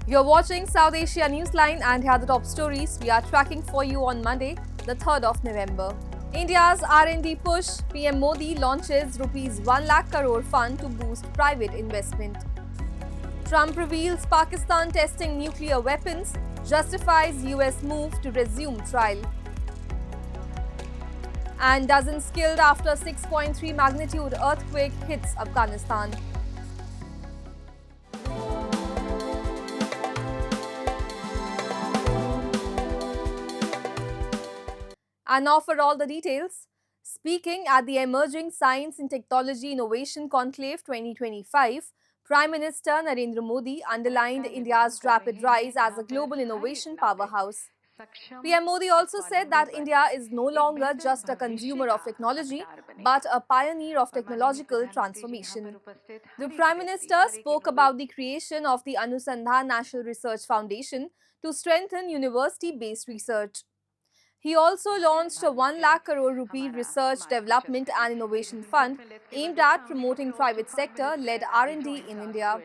You're watching South Asia Newsline, and here are the top stories we are tracking for you on Monday, the 3rd of November. India's R&D push. PM Modi launches rupees 1 lakh crore fund to boost private investment. Trump reveals Pakistan testing nuclear weapons, justifies US move to resume trial. And dozens killed after 6.3 magnitude earthquake hits Afghanistan. And now for all the details. Speaking at the Emerging Science and Technology Innovation Conclave 2025, Prime Minister Narendra Modi underlined India's rapid rise as a global innovation powerhouse. PM Modi also said that India is no longer just a consumer of technology, but a pioneer of technological transformation. The Prime Minister spoke about the creation of the Anusandhan National Research Foundation to strengthen university-based research. He also launched a 1 lakh crore rupee Research Development and Innovation Fund aimed at promoting private sector-led R&D in India.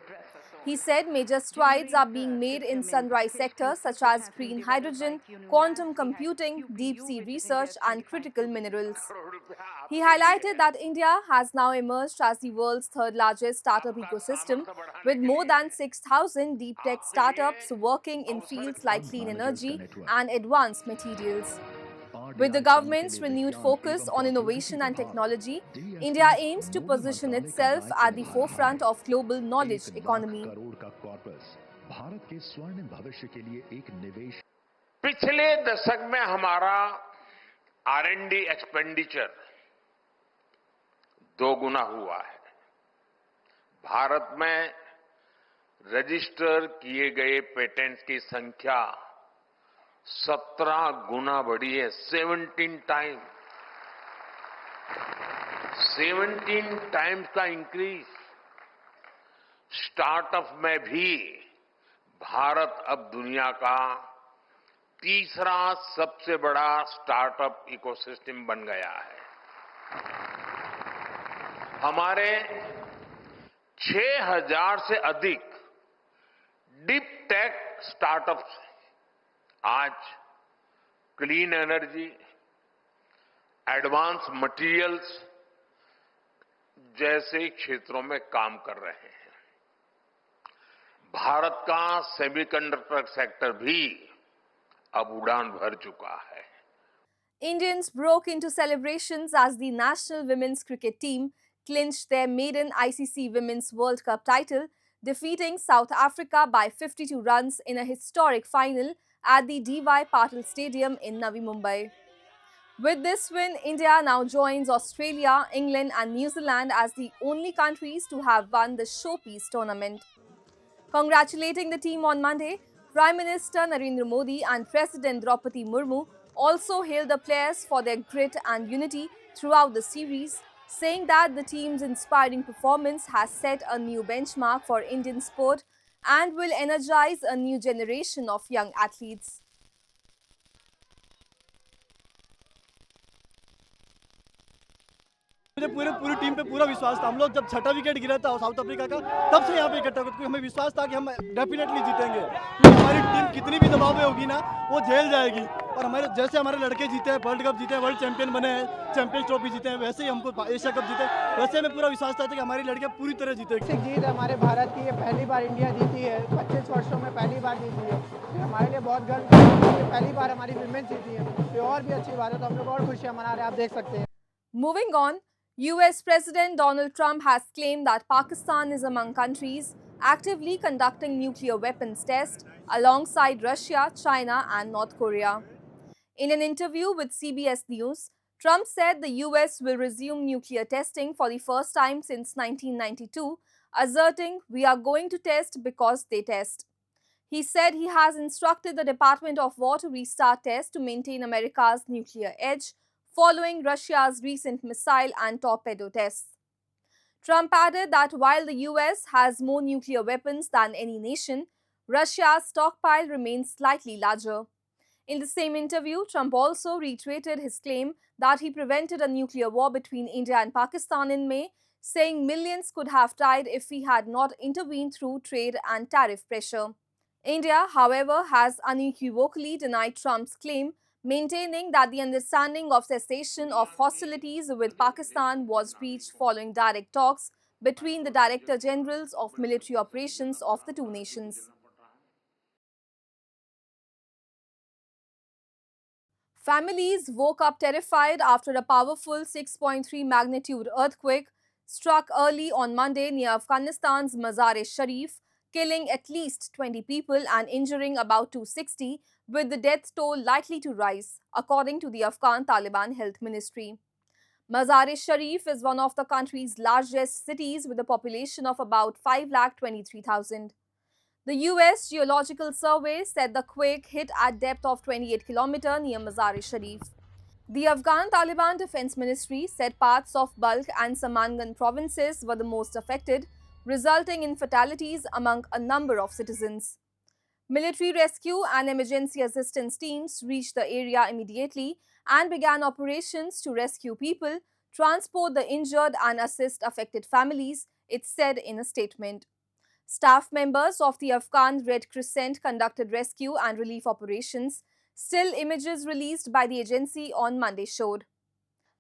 He said major strides are being made in sunrise sectors such as green hydrogen, quantum computing, deep-sea research and critical minerals. He highlighted that India has now emerged as the world's third largest startup ecosystem, with more than 6,000 deep tech startups working in fields like clean energy and advanced materials. With the government's renewed focus on innovation and technology, India aims to position itself at the forefront of global knowledge economy. पिछले दशक में हमारा आर&डी expenditure दोगुना हुआ है। भारत में register किए गए पेटेंट्स की संख्या 17 गुना बढ़ी है। 17 टाइम्स का इंक्रीज। स्टार्टअप में भी भारत अब दुनिया का तीसरा सबसे बड़ा स्टार्टअप इकोसिस्टम बन गया है। हमारे 6,000 से अधिक डीप टेक स्टार्टअप्स आज क्लीन एनर्जी, एडवांस मटेरियल्स जैसे क्षेत्रों में काम कर रहे हैं। भारत का सेमीकंडक्टर सेक्टर भी अब उड़ान भर चुका है। Indians broke into celebrations as the national women's cricket team clinched their maiden ICC Women's World Cup title, defeating South Africa by 52 runs in a historic final at the D.Y. Patil Stadium in Navi Mumbai. With this win, India now joins Australia, England and New Zealand as the only countries to have won the showpiece tournament. Congratulating the team on Monday, Prime Minister Narendra Modi and President Draupadi Murmu also hailed the players for their grit and unity throughout the series, saying that the team's inspiring performance has set a new benchmark for Indian sport and will energize a new generation of young athletes. मुझे पूरी team पे पूरा विश्वास था। हम लोग जब छठा विकेट गिरा था साउथ अफ्रीका का, तब से यहाँ पे इकट्ठा हुए, हमें विश्वास था कि हम डेफिनेटली जीतेंगे। हमारी टीम कितनी भी दबाव में होगी ना, वो झेल जाएगी। और हमारे लड़के जीते हैं, वर्ल्ड कप जीते हैं, वर्ल्ड चैंपियन बने हैं, चैंपियंस ट्रॉफी जीते हैं, वैसे ही हमको एशिया कप जीते। वैसे हमें पूरा विश्वास था कि हमारी लड़कियां पूरी तरह जीतेगी। जीत हमारे भारत की ये पहली बार इंडिया जीती है, 25 वर्षों में पहली बार जीती है। हमारे लिए बहुत गर्व है, पहली बार हमारी विमेन जीती है। ये और भी अच्छी बात है, तो हम लोग और खुशियां मना रहे हैं, आप देख सकते हैं। Moving on, US President Donald Trump has claimed that Pakistan is among countries actively conducting nuclear weapons tests alongside Russia, China and North Korea. In an interview with CBS News, Trump said the US will resume nuclear testing for the first time since 1992, asserting, "We are going to test because they test." He said he has instructed the Department of War to restart tests to maintain America's nuclear edge, following Russia's recent missile and torpedo tests. Trump added that while the US has more nuclear weapons than any nation, Russia's stockpile remains slightly larger. In the same interview, Trump also reiterated his claim that he prevented a nuclear war between India and Pakistan in May, saying millions could have died if he had not intervened through trade and tariff pressure. India, however, has unequivocally denied Trump's claim, maintaining that the understanding of cessation of hostilities with Pakistan was reached following direct talks between the Director Generals of Military Operations of the two nations. Families woke up terrified after a powerful 6.3 magnitude earthquake struck early on Monday near Afghanistan's Mazar-e-Sharif, killing at least 20 people and injuring about 260, with the death toll likely to rise, according to the Afghan Taliban Health Ministry. Mazar-e-Sharif is one of the country's largest cities with a population of about 5,23,000. The US Geological Survey said the quake hit at depth of 28 km near Mazar-e-Sharif. The Afghan Taliban Defense Ministry said parts of Balkh and Samangan provinces were the most affected, resulting in fatalities among a number of citizens. Military rescue and emergency assistance teams reached the area immediately and began operations to rescue people, transport the injured, and assist affected families, it said in a statement. Staff members of the Afghan Red Crescent conducted rescue and relief operations. Still images released by the agency on Monday showed.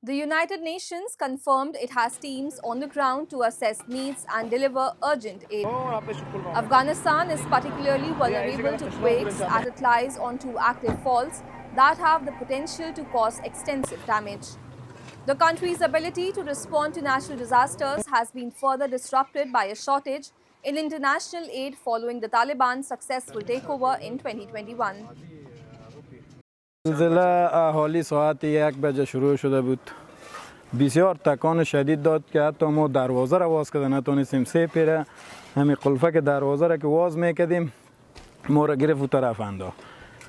The United Nations confirmed it has teams on the ground to assess needs and deliver urgent aid. Afghanistan is particularly vulnerable to quakes as it lies on two active faults that have the potential to cause extensive damage. The country's ability to respond to natural disasters has been further disrupted by a shortage in international aid following the Taliban's successful takeover in 2021. زلزله اهالی ساعت 1 بجه شروع شده بود. بسیار تکان شدید داد که حتی ما دروازه را باز کرده نتونستیم. سه پیره همین قلفه که دروازه را که باز میکردیم ما را گرفت و طرف انداخت.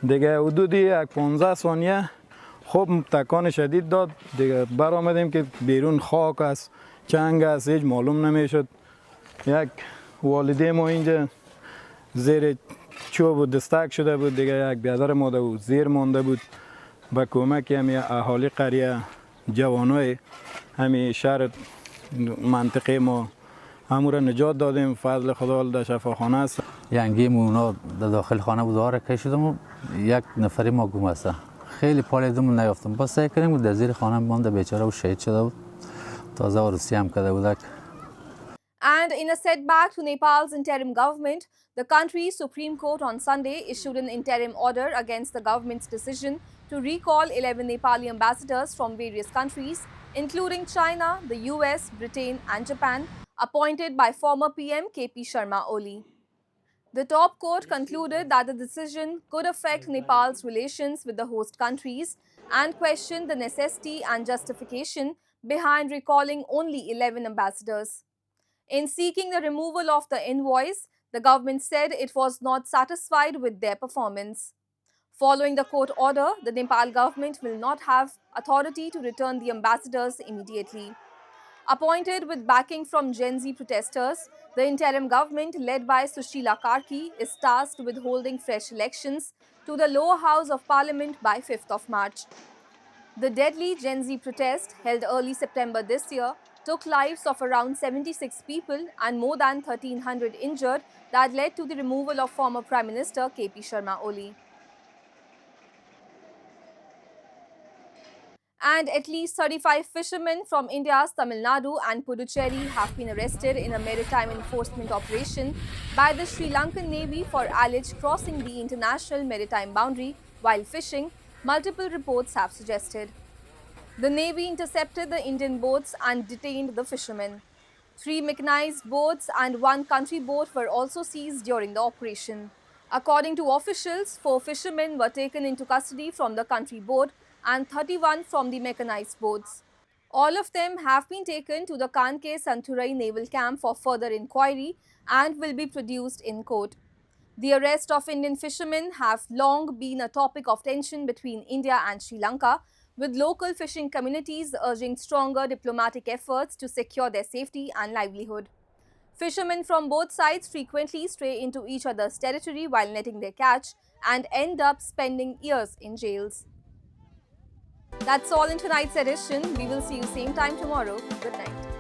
دیگه حدودی 15 ثانیه خوب تکان شدید داد. دیگه برآمدیم که بیرون خاک است، چنگ است، هیچ معلوم نمیشد. یک والده ما اینجا زیر چوب دستک شده بود، دیگه یک بیادر ماده بود زیر مانده بود. با کمک همین اهالی قریه، جوانای همین شهر منطقه ما همون را نجات دادیم. فضل خدا در شفاخانه است. ینگیم اونا در داخل خانه بود، آره که شدم و یک نفری ما گم است. خیلی پالیدم نیافتم، با سعی کردیم در زیر خانه مانده، بیچاره و شهید شده بود. تازه عروسی هم کرده بودک. And in a setback to Nepal's interim government, the country's Supreme Court on Sunday issued an interim order against the government's decision to recall 11 Nepali ambassadors from various countries, including China, the US, Britain, and Japan, appointed by former PM KP Sharma Oli. The top court concluded that the decision could affect Nepal's relations with the host countries and questioned the necessity and justification behind recalling only 11 ambassadors. In seeking the removal of the envoys, the government said it was not satisfied with their performance. Following the court order, the Nepal government will not have authority to return the ambassadors immediately. Appointed with backing from Gen Z protesters, the interim government led by Sushila Karki is tasked with holding fresh elections to the lower house of parliament by 5th of March. The deadly Gen Z protest, held early September this year, took lives of around 76 people and more than 1,300 injured that led to the removal of former Prime Minister KP Sharma Oli. And at least 35 fishermen from India's Tamil Nadu and Puducherry have been arrested in a maritime enforcement operation by the Sri Lankan Navy for alleged crossing the international maritime boundary while fishing, multiple reports have suggested. The Navy intercepted the Indian boats and detained the fishermen. 3 mechanized boats and 1 country boat were also seized during the operation. According to officials, 4 fishermen were taken into custody from the country boat and 31 from the mechanized boats. All of them have been taken to the Kanke Santurai Naval Camp for further inquiry and will be produced in court. The arrest of Indian fishermen have long been a topic of tension between India and Sri Lanka, with local fishing communities urging stronger diplomatic efforts to secure their safety and livelihood. Fishermen from both sides frequently stray into each other's territory while netting their catch and end up spending years in jails. That's all in tonight's edition. We will see you same time tomorrow. Good night.